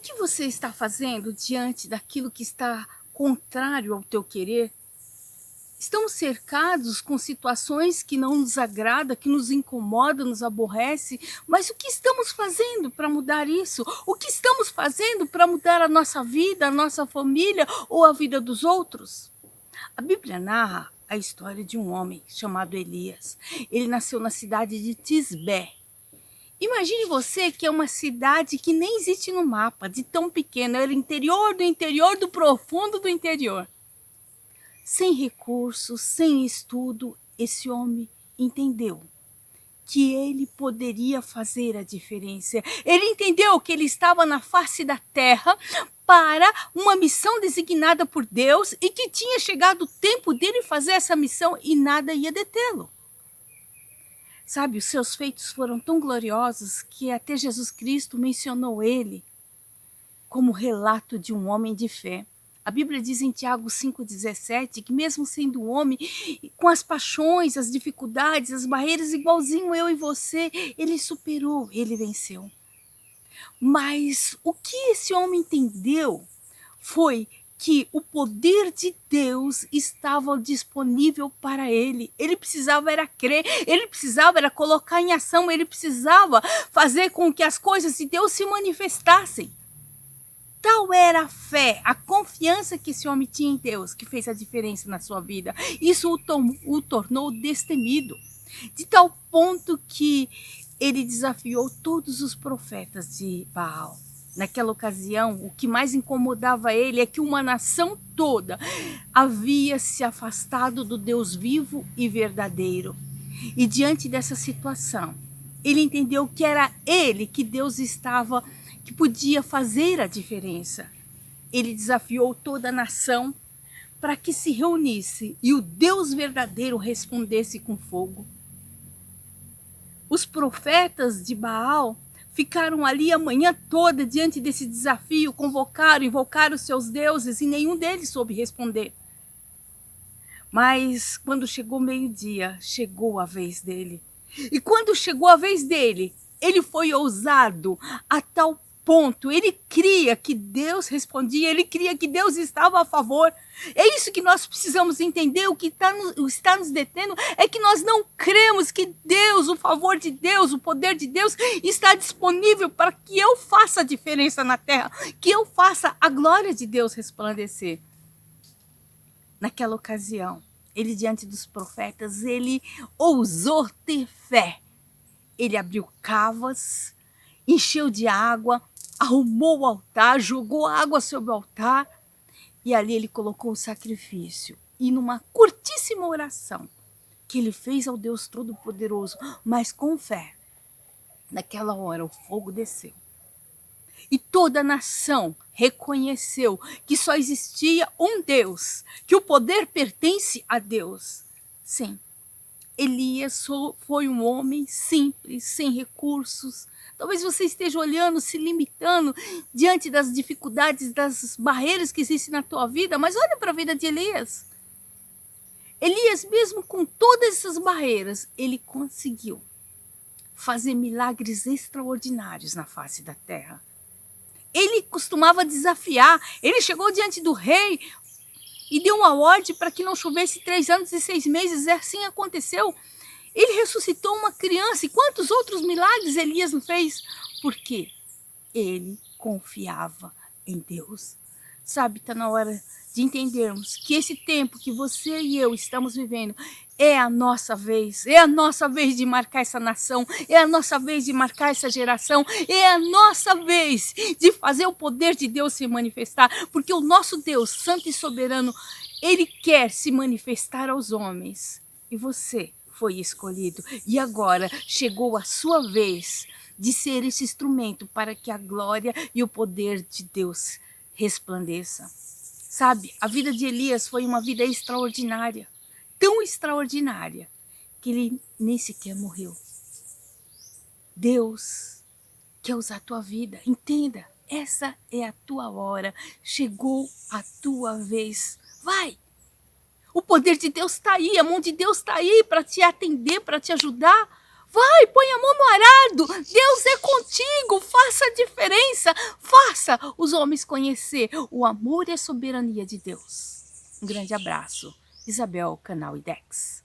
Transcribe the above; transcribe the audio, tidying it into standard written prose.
que você está fazendo diante daquilo que está contrário ao teu querer? Estamos cercados com situações que não nos agrada, que nos incomoda, nos aborrece, mas o que estamos fazendo para mudar isso? O que estamos fazendo para mudar a nossa vida, a nossa família ou a vida dos outros? A Bíblia narra a história de um homem chamado Elias. Ele nasceu na cidade de Tisbé. Imagine você que é uma cidade que nem existe no mapa, de tão pequena, era interior do profundo do interior. Sem recursos, sem estudo, esse homem entendeu que ele poderia fazer a diferença. Ele entendeu que ele estava na face da terra para uma missão designada por Deus e que tinha chegado o tempo dele fazer essa missão e nada ia detê-lo. Sabe, os seus feitos foram tão gloriosos que até Jesus Cristo mencionou ele como relato de um homem de fé. A Bíblia diz em Tiago 5,17 que mesmo sendo um homem, com as paixões, as dificuldades, as barreiras, igualzinho eu e você, ele superou, ele venceu. Mas o que esse homem entendeu foi que o poder de Deus estava disponível para ele. Ele precisava era crer, ele precisava era colocar em ação, ele precisava fazer com que as coisas de Deus se manifestassem. Tal era a fé, a confiança que esse homem tinha em Deus, que fez a diferença na sua vida. Isso o tornou destemido, de tal ponto que ele desafiou todos os profetas de Baal. Naquela ocasião, o que mais incomodava ele é que uma nação toda havia se afastado do Deus vivo e verdadeiro. E diante dessa situação, ele entendeu que era ele que Deus estava, que podia fazer a diferença. Ele desafiou toda a nação para que se reunisse e o Deus verdadeiro respondesse com fogo. Os profetas de Baal ficaram ali a manhã toda diante desse desafio, convocaram, invocaram os seus deuses e nenhum deles soube responder. Mas quando chegou meio-dia, chegou a vez dele. E quando chegou a vez dele, ele foi ousado a tal ponto, ele cria que Deus respondia, ele cria que Deus estava a favor. É isso que nós precisamos entender. O que está nos detendo é que nós não cremos que Deus, o favor de Deus, o poder de Deus está disponível para que eu faça a diferença na terra, que eu faça a glória de Deus resplandecer. Naquela ocasião, ele diante dos profetas, ele ousou ter fé. Ele abriu cavas, encheu de água, arrumou o altar, jogou água sobre o altar e ali ele colocou o sacrifício. E numa curtíssima oração que ele fez ao Deus Todo-Poderoso, mas com fé, naquela hora o fogo desceu. E toda a nação reconheceu que só existia um Deus, que o poder pertence a Deus. Sim, Elias foi um homem simples, sem recursos. Talvez você esteja olhando, se limitando diante das dificuldades, das barreiras que existem na tua vida, mas olha para a vida de Elias. Elias, mesmo com todas essas barreiras, ele conseguiu fazer milagres extraordinários na face da terra. Ele costumava desafiar, ele chegou diante do rei e deu uma ordem para que não chovesse 3 anos e 6 meses, e assim aconteceu. Ele ressuscitou uma criança, e quantos outros milagres Elias não fez? Porque ele confiava em Deus. Sabe, está na hora de entendermos que esse tempo que você e eu estamos vivendo é a nossa vez de marcar essa nação, é a nossa vez de marcar essa geração, é a nossa vez de fazer o poder de Deus se manifestar, porque o nosso Deus, santo e soberano, ele quer se manifestar aos homens, e você foi escolhido, e agora chegou a sua vez de ser esse instrumento para que a glória e o poder de Deus resplandeça. Sabe, a vida de Elias foi uma vida extraordinária, tão extraordinária, que ele nem sequer morreu. Deus quer usar a tua vida, entenda, essa é a tua hora, chegou a tua vez, vai! O poder de Deus está aí, a mão de Deus está aí para te atender, para te ajudar. Vai, põe a mão no arado. Deus é contigo. Faça a diferença. Faça os homens conhecer o amor e a soberania de Deus. Um grande abraço. Isabel, canal IDEX.